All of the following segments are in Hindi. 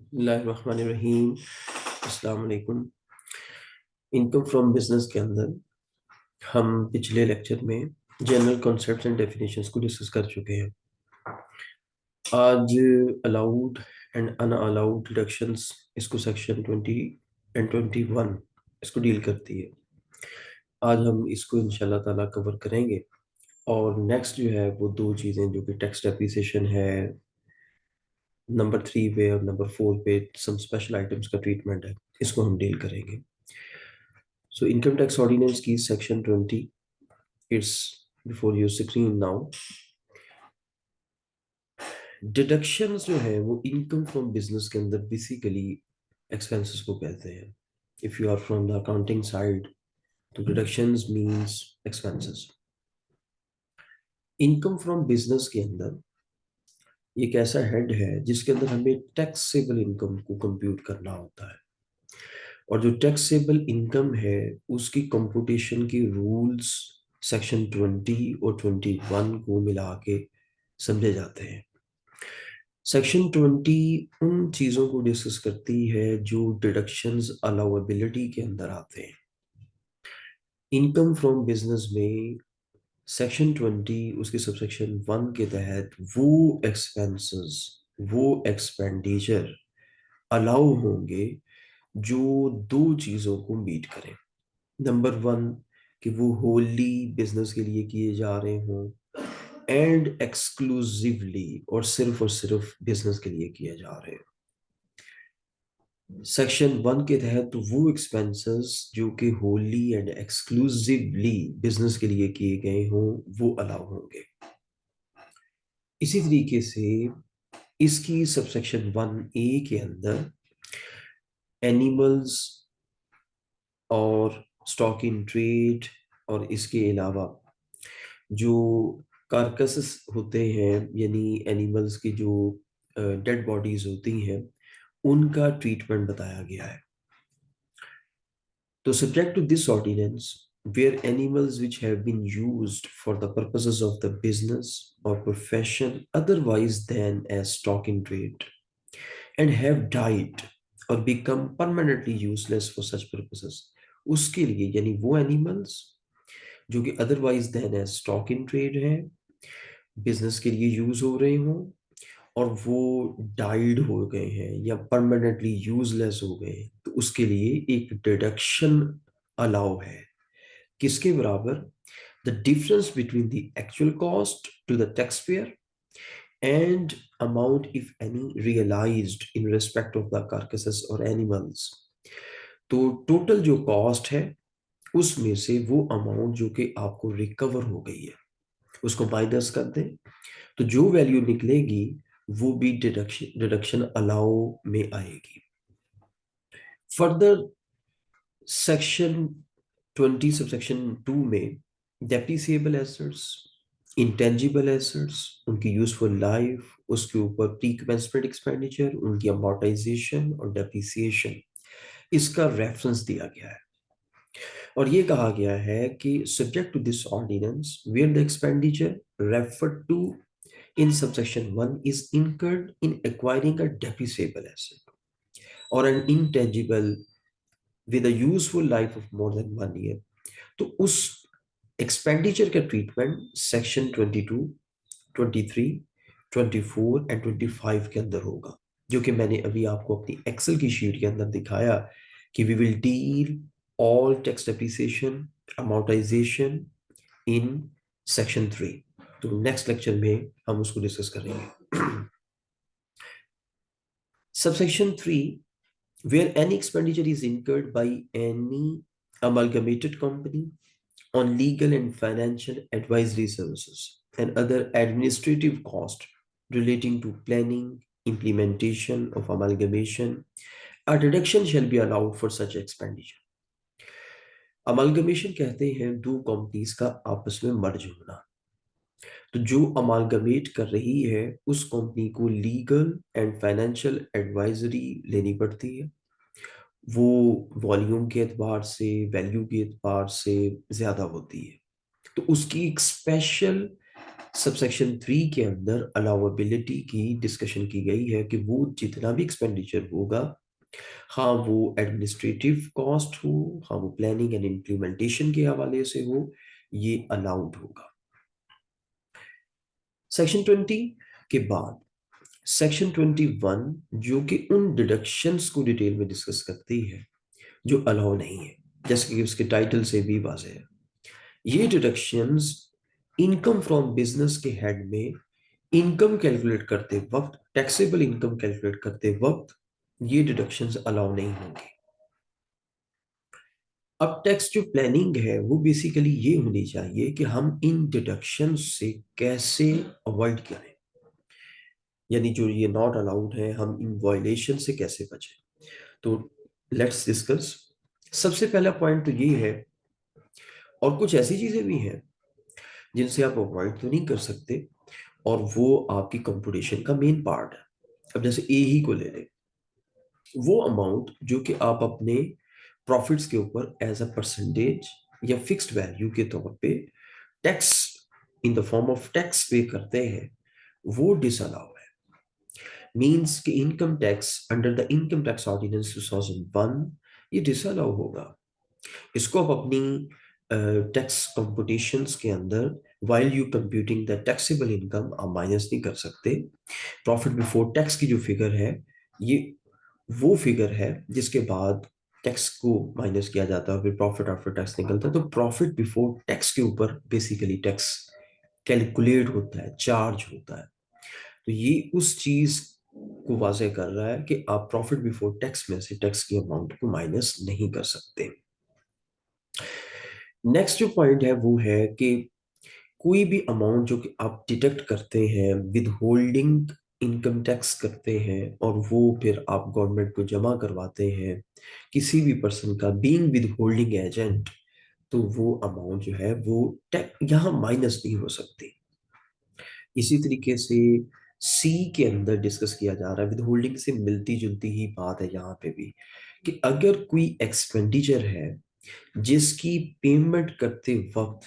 बिस्मिल्लाहिर्रहमानिर्रहीम। अस्सलाम वालेकुम। इनकम फ्रॉम बिजनेस के अंदर हम पिछले लेक्चर में जनरल कॉन्सेप्ट्स एंड डेफिनेशंस को डिस्कस कर चुके हैं। आज अलाउड एंड अनअलाउड डिडक्शंस, इसको सेक्शन 20 एंड 21 इसको डील करती है। आज हम इसको इंशाल्लाह ताला कवर करेंगे। और नेक्स्ट जो है वो दो चीज़ें जो कि टैक्स डेप्रिसिएशन है नंबर 3 पे और नंबर 4 पे सम स्पेशल आइटम्स का ट्रीटमेंट है, इसको हम डील करेंगे। So income tax ordinance की section 20 it's before your screen now. Deductions जो है वो income from business के अंदर basically expenses को कहते हैं. If you are from the accounting side, तो deductions means expenses. Income from business के अंदर एक ऐसा हेड है जिसके अंदर हमें टैक्सेबल इनकम को कंप्यूट करना होता है। और जो टैक्सेबल इनकम है उसकी कंप्यूटेशन की रूल्स सेक्शन 20 और 21 को मिला के समझे जाते हैं। सेक्शन 20 उन चीज़ों को डिस्कस करती है जो डिडक्शंस अलाउएबिलिटी के अंदर आते हैं। इनकम फ्रॉम बिजनेस में सेक्शन 20 उसके सबसेक्शन 1 के तहत वो एक्सपेंसेस, वो एक्सपेंडिचर अलाउ होंगे जो दो चीज़ों को मीट करें। नंबर 1 कि वो होली बिजनेस के लिए किए जा रहे हों एंड एक्सक्लूसिवली और सिर्फ बिजनेस के लिए किए जा रहे हैं। सेक्शन 1 के तहत तो वो एक्सपेंसेस जो कि होली एंड एक्सक्लूसिवली बिजनेस के लिए किए गए हों वो अलाउ होंगे। इसी तरीके से इसकी सबसेक्शन 1A के अंदर एनिमल्स और स्टॉक इन ट्रेड और इसके अलावा जो कार्कसेस होते हैं यानी एनिमल्स की जो डेड बॉडीज होती हैं उनका ट्रीटमेंट बताया गया है। तो subject to this ordinance, where animals which have been used for the purposes of the business or profession otherwise than as stock in trade and have died or become permanently useless for such purposes, उसके लिए यानी वो एनिमल्स जो कि otherwise then as stock in trade है, बिजनेस के लिए यूज हो रहे हों और वो डाइड हो गए हैं या परमानेंटली यूजलेस हो गए हैं, तो उसके लिए एक डिडक्शन अलाउ है। किसके बराबर? The difference between the actual cost to the tax payer and amount if any realised in respect of the carcasses और एनिमल्स। तो टोटल जो कॉस्ट है उसमें से वो अमाउंट जो कि आपको रिकवर हो गई है उसको माइनस कर दें, तो जो वैल्यू निकलेगी वो भी डिडक्शन डिडक्शन अलाउ में आएगी। फर्दर सेक्शन 20 सबसेक्शन 2 में डेप्रिसिएबल एसेट्स, इंटेंजिबल एसेट्स, उनकी यूजफुल लाइफ, उसके ऊपर प्री कमेंसमेंट एक्सपेंडिचर, उनकी अमॉर्टाइजेशन और डेप्रिसिएशन, इसका रेफरेंस दिया गया है। और ये कहा गया है कि subject to this ordinance where the expenditure referred to in subsection 1 is incurred in acquiring a depreciable asset or an intangible with a useful life of more than 1 year, तो उस एक्सपेंडिचर का ट्रीटमेंट सेक्शन 22, 23, 24 एंड 25 के अंदर होगा, जो कि मैंने अभी आपको अपनी एक्सेल की शीट के अंदर दिखाया कि we will deal all tax depreciation amortisation in section 3। तो नेक्स्ट लेक्चर में हम उसको डिस्कस करेंगे। Subsection 3, where any expenditure is incurred by any amalgamated company on legal and financial advisory services and other administrative costs relating to planning, implementation of amalgamation, a deduction shall be allowed for such expenditure. Amalgamation कहते हैं दो कंपनीज का आपस में मर्ज होना। तो जो अमालगमेट कर रही है उस कंपनी को लीगल एंड फाइनेंशियल एडवाइजरी लेनी पड़ती है। वो वॉल्यूम के एतबार से, वैल्यू के एतबार से ज्यादा होती है, तो उसकी एक स्पेशल सबसेक्शन 3 के अंदर अलाउबिलिटी की डिस्कशन की गई है कि वो जितना भी एक्सपेंडिचर होगा, हाँ वो एडमिनिस्ट्रेटिव कॉस्ट हो, हाँ वो प्लानिंग एंड इम्प्लीमेंटेशन के हवाले से हो, ये अलाउड होगा। सेक्शन 20 के बाद सेक्शन 21 जो कि उन डिडक्शंस को डिटेल में डिस्कस करती है जो अलाउ नहीं है, जैसे कि उसके टाइटल से भी वाज़ेह है। ये डिडक्शंस इनकम फ्रॉम बिजनेस के हेड में इनकम कैलकुलेट करते वक्त, टैक्सेबल इनकम कैलकुलेट करते वक्त ये डिडक्शंस अलाउ नहीं होंगे। अब टैक्स जो प्लानिंग है वो बेसिकली ये होनी चाहिए कि हम इन डिडक्शंस से कैसे अवॉइड करें, यानी जो ये नॉट अलाउड है हम इन वायलेशन से कैसे बचें। तो लेट्स डिस्कस। सबसे पहला पॉइंट तो ये है, और कुछ ऐसी चीजें भी हैं जिनसे आप अवॉइड तो नहीं कर सकते, और वो आपकी कंप्यूटेशन का मेन पार्ट है। अब जैसे ए ही को ले लें, वो अमाउंट जो कि आप अपने प्रॉफिट्स के ऊपर एज अ परसेंटेज या फिक्स्ड वैल्यू के तौर पे tax in the form of tax pay करते हैं, वो डिसअलाउ है। मींस कि income tax under the income tax ordinance 2001 ये डिसअलाउ होगा। इसको आप अपनी टैक्स कंप्यूटेशंस के अंदर while you computing the taxable income आप माइनस नहीं कर सकते। प्रॉफिट बिफोर टैक्स की जो फिगर है, ये वो फिगर है जिसके बाद टैक्स को माइनस किया जाता है, फिर प्रॉफिट आफ्टर टैक्स निकलता है। तो प्रॉफिट बिफोर टैक्स के ऊपर बेसिकली टैक्स कैलकुलेट होता है, चार्ज होता है। तो ये उस चीज को वाजे कर रहा है कि आप प्रॉफिट बिफोर टैक्स में से टैक्स की अमाउंट को माइनस नहीं कर सकते। नेक्स्ट जो पॉइंट है वो है कि कोई भी अमाउंट जो कि आप डिडक्ट करते हैं, विद होल्डिंग इनकम टैक्स करते हैं और वो फिर आप गवर्नमेंट को जमा करवाते हैं किसी भी पर्सन का बीइंग विद होल्डिंग एजेंट, तो वो अमाउंट जो है वो टैक्स यहाँ माइनस नहीं हो सकती। इसी तरीके से सी के अंदर डिस्कस किया जा रहा है, विद होल्डिंग से मिलती जुलती ही बात है यहाँ पे भी, कि अगर कोई एक्सपेंडिचर है जिसकी पेमेंट करते वक्त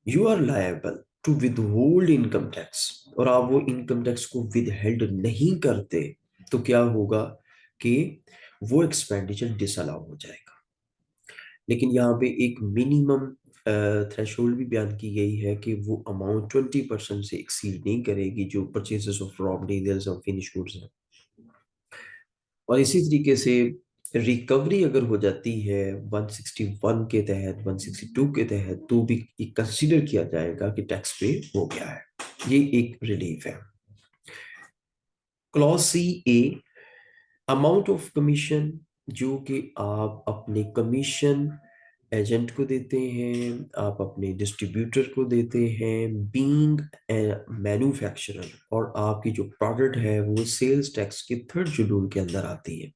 you are liable to withhold income tax, और आप वो इनकम टैक्स को विदहेल्ड नहीं करते, तो क्या होगा कि वो एक्सपेंडिचर डिसअलाउ हो जाएगा। लेकिन यहाँ पे एक मिनिमम थ्रेशोल्ड भी बयान की गई है कि वो अमाउंट 20% से एक्सीड नहीं करेगी जो परचेजेस ऑफ रॉ मटेरियल्स और फिनिश गुड्स है। और इसी तरीके से रिकवरी अगर हो जाती है 161 के तहत, 162 के तहत, तो भी कंसीडर किया जाएगा कि टैक्स पे हो गया है। ये एक रिलीफ है। Clause C A, amount of commission जो कि आप अपने कमीशन एजेंट को देते हैं, आप अपने डिस्ट्रीब्यूटर को देते हैं बीइंग मैन्युफैक्चरर, और आपकी जो प्रोडक्ट है वो सेल्स टैक्स के थर्ड शेड्यूल के अंदर आती है,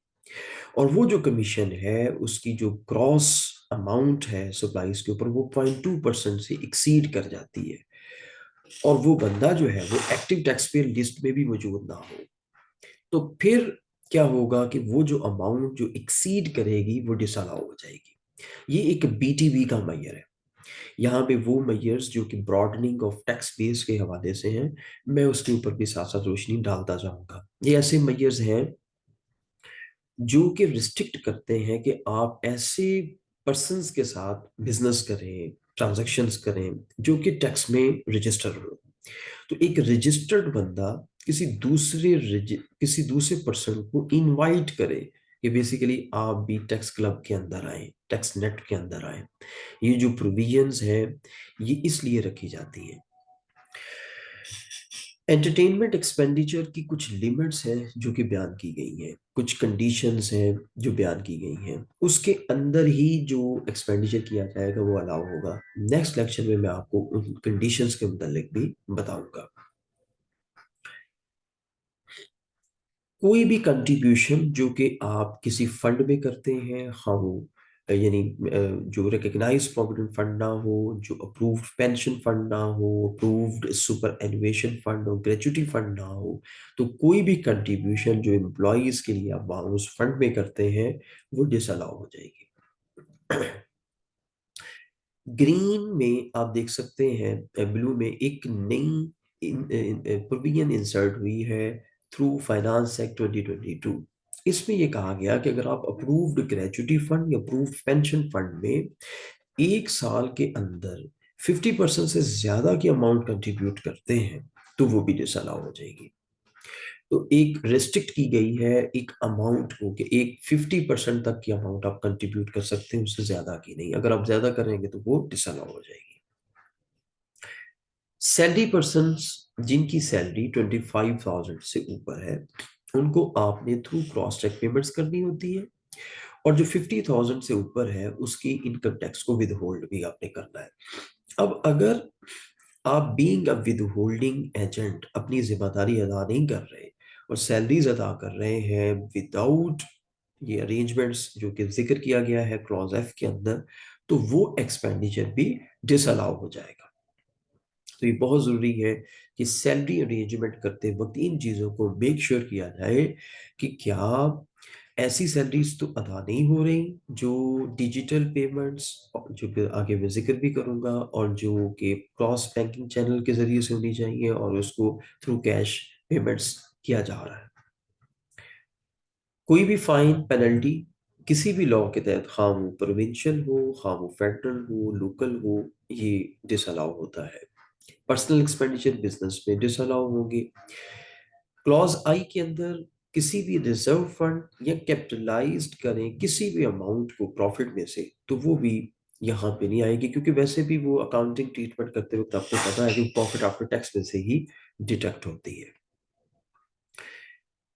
और वो जो कमीशन है उसकी जो क्रॉस अमाउंट है सप्लाईज के ऊपर वो 0.2% से एक्सीड कर जाती है, और वो बंदा जो है वो एक्टिव टैक्स पेयर लिस्ट में भी मौजूद ना हो, तो फिर क्या होगा कि वो जो अमाउंट जो एक्सीड करेगी वो डिसअलाउ हो जाएगी। ये एक बीटीबी का मैयर है। यहाँ पे वो मैयर्स जो कि ब्रॉडनिंग ऑफ टैक्स बेस के हवाले से हैं, मैं उसके ऊपर भी साथ साथ रोशनी डालता जाऊंगा। ये ऐसे मैयर्स हैं जो कि रिस्ट्रिक्ट करते हैं कि आप ऐसे पर्सन्स के साथ बिजनेस करें, ट्रांजैक्शंस करें जो कि टैक्स में रजिस्टर हो। तो एक रजिस्टर्ड बंदा किसी दूसरे पर्सन को इनवाइट करे कि बेसिकली आप भी टैक्स क्लब के अंदर आए, टैक्स नेट के अंदर आए। ये जो प्रोविजंस है ये इसलिए रखी जाती है। एंटरटेनमेंट एक्सपेंडिचर की कुछ लिमिट्स हैं जो कि बयान की गई हैं, कुछ कंडीशंस हैं जो बयान की गई हैं, उसके अंदर ही जो एक्सपेंडिचर किया जाएगा वो अलाउ होगा। नेक्स्ट लेक्चर में मैं आपको उन कंडीशंस के मुतालिक भी बताऊंगा। कोई भी कंट्रीब्यूशन जो कि आप किसी फंड में करते हैं, हाँ वो यानी जो रिकग्नाइज प्रोविडेंट फंड ना हो, जो अप्रूव्ड पेंशन फंड ना हो, अप्रूव्ड सुपर एनुएशन फंड और ग्रेचुटी फंड ना हो, तो कोई भी कंट्रीब्यूशन जो एम्प्लॉयज के लिए आप वहाँ उस फंड में करते हैं वो डिसअलाउ हो जाएगी। ग्रीन में आप देख सकते हैं, ब्लू में एक नई प्रोविजन इंसर्ट हुई है थ्रू फाइनेंस एक्ट 2022। इसमें ये कहा गया कि अगर आप अप्रूव्ड ग्रेजुटी फंड या अप्रूव्ड पेंशन फंड में एक साल के अंदर 50% से ज्यादा की अमाउंट कंट्रीब्यूट करते हैं तो वो भी डिसअलाउ हो जाएगी। तो एक रेस्ट्रिक्ट की गई है एक अमाउंट को कि एक 50% तक की अमाउंट आप कंट्रीब्यूट कर सकते हैं, उससे ज्यादा की नहीं। अगर आप ज्यादा करेंगे तो वो डिसअलाउ हो जाएगी। सैलरी पर्सन जिनकी सैलरी 25,000 से ऊपर है उनको आपने थ्रू क्रॉस चेक पेमेंट्स करनी होती है, और जो 50,000 से ऊपर है उसकी इनकम टैक्स को विद होल्ड भी आपने करना है। अब अगर आप being a with holding agent अपनी जिम्मेदारी अदा नहीं कर रहे और सैलरीज अदा कर रहे हैं विदाउट ये अरेंजमेंट्स जो कि जिक्र किया गया है क्लॉज एफ के अंदर, तो वो एक्सपेंडिचर भी डिसअलाउ हो जाएगा। तो ये बहुत जरूरी है कि सैलरी अरेंजमेंट करते वक्त इन चीजों को मेक श्योर किया जाए कि क्या ऐसी सैलरीज तो अदा नहीं हो रही जो डिजिटल पेमेंट्स, जो कि आगे मैं जिक्र भी करूंगा, और जो कि क्रॉस बैंकिंग चैनल के जरिए से होनी चाहिए और उसको थ्रू कैश पेमेंट्स किया जा रहा है। कोई भी फाइन पेनल्टी किसी भी लॉ के तहत, खा वो प्रोविंशियल हो खा वो फेडरल हो लोकल हो, ये डिसअलाउ होता है। पर्सनल एक्सपेंडिचर बिजनेस में डिसअलाउ होंगे। क्लॉज आई के अंदर किसी भी रिजर्व फंड या कैपिटलाइज्ड करें किसी भी अमाउंट को प्रॉफिट में से, तो वो भी यहाँ पे नहीं आएगी, क्योंकि वैसे भी वो अकाउंटिंग ट्रीटमेंट करते वक्त आपको पता है कि प्रॉफिट आफ्टर टैक्स में से ही डिडक्ट होती है।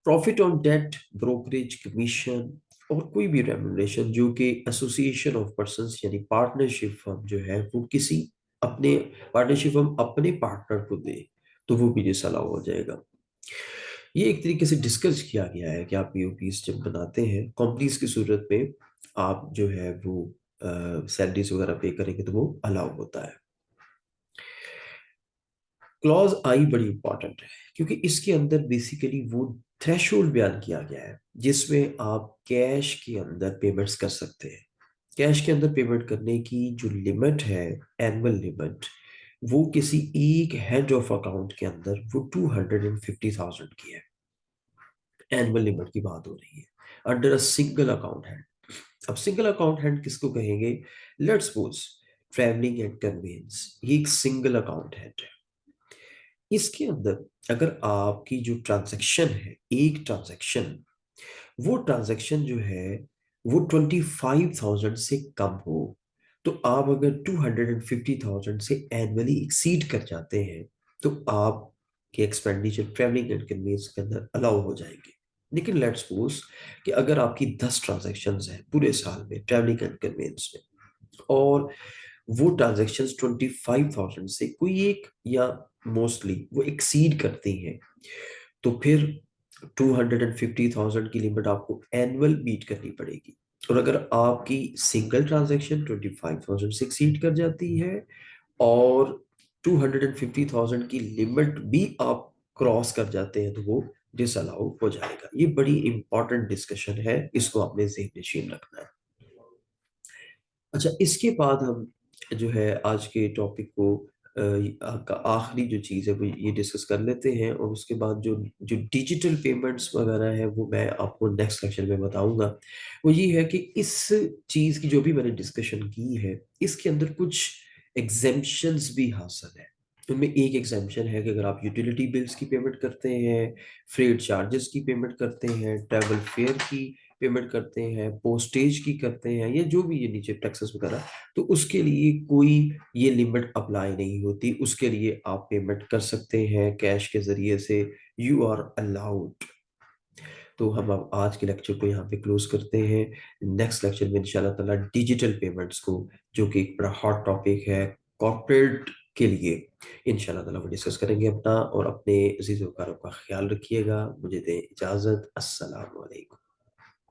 Profit on debt, brokerage commission और कोई भी रेमुनरेशन जो कि एसोसिएशन ऑफ पर्संस यानी पार्टनरशिप फर्म जो है वो किसी अपने पार्टनरशिप फर्म अपने पार्टनर को दे, तो वो भी डिसअलाउ हो जाएगा। ये एक तरीके से डिस्कस किया गया है कि आप पीओपीज जब बनाते हैं कंपनीज की सूरत में, आप जो है वो सैलरीज वगैरह पे करेंगे तो वो अलाउ होता है। क्लॉज आई बड़ी इंपॉर्टेंट है क्योंकि इसके अंदर बेसिकली वो थ्रेशोल्ड बयान किया गया है जिसमें आप कैश के अंदर पेमेंट्स कर सकते हैं। कैश के अंदर पेमेंट करने की जो लिमिट है, एनुअल लिमिट, वो किसी एक हेड ऑफ अकाउंट के अंदर वो 250,000 की है। एनुअल लिमिट की बात हो रही है under a single account hand. अब सिंगल अकाउंट हैंड किसको कहेंगे? Let's suppose travelling and conveyance, ये एक सिंगल अकाउंट हैंड है। इसके अंदर अगर आपकी जो ट्रांजैक्शन है, एक ट्रांजैक्शन, वो ट्रांजैक्शन जो है वो 25,000 से कम हो, तो आप अगर 250,000 से एनुअली एक्सीड कर जाते हैं तो आप के एक्सपेंडिचर ट्रैवलिंग एंड कन्वेंस के अंदर अलाउ हो जाएंगे। लेकिन लेट्स सपोज कि अगर आपकी 10 ट्रांजैक्शंस हैं पूरे साल में ट्रैवलिंग एंड कन्वेंस में, और वो ट्रांजैक्शंस 25,000 से कोई एक या मोस्टली वो एक्सीड करती हैं, तो फिर 250,000 की लिमिट आपको एनुअल मीट करनी पड़ेगी। और अगर आपकी सिंगल ट्रांजैक्शन 25,000 से एक्सीड कर जाती है और 250,000 की लिमिट भी आप क्रॉस कर जाते हैं तो वो डिसअलाउ हो जाएगा। ये बड़ी इंपॉर्टेंट डिस्कशन है, इसको आपने ज़हन नशीन रखना है। अच्छा, इसके बाद हम जो है आज के टॉपिक को का आखिरी जो चीज़ है वो ये डिस्कस कर लेते हैं, और उसके बाद जो जो डिजिटल पेमेंट्स वगैरह है वो मैं आपको नेक्स्ट लेक्चर में बताऊंगा। वो ये है कि इस चीज़ की जो भी मैंने डिस्कशन की है इसके अंदर कुछ एग्जेम्पशंस भी हासिल है। उनमें एक एग्जामेशन है कि अगर आप यूटिलिटी बिल्स की पेमेंट करते हैं, फ्रेट चार्जेस की पेमेंट करते हैं, ट्रैवल फेयर की पेमेंट करते हैं, पोस्टेज की करते हैं, या जो भी ये नीचे टैक्सेस वगैरह, तो उसके लिए कोई ये लिमिट अप्लाई नहीं होती, उसके लिए आप पेमेंट कर सकते हैं कैश के जरिए से। You are allowed. तो हम अब आज के लेक्चर को यहाँ पे क्लोज करते हैं। नेक्स्ट लेक्चर में इंशाल्लाह ताला डिजिटल पेमेंट्स को, जो कि एक बड़ा हॉट टॉपिक है कॉर्पोरेट के लिए, इंशाल्लाह ताला वो डिस्कस करेंगे अपना। और अपने अजीज़ वकारों का ख्याल रखिएगा। मुझे दें इजाज़त। अस्सलाम वालेकुम।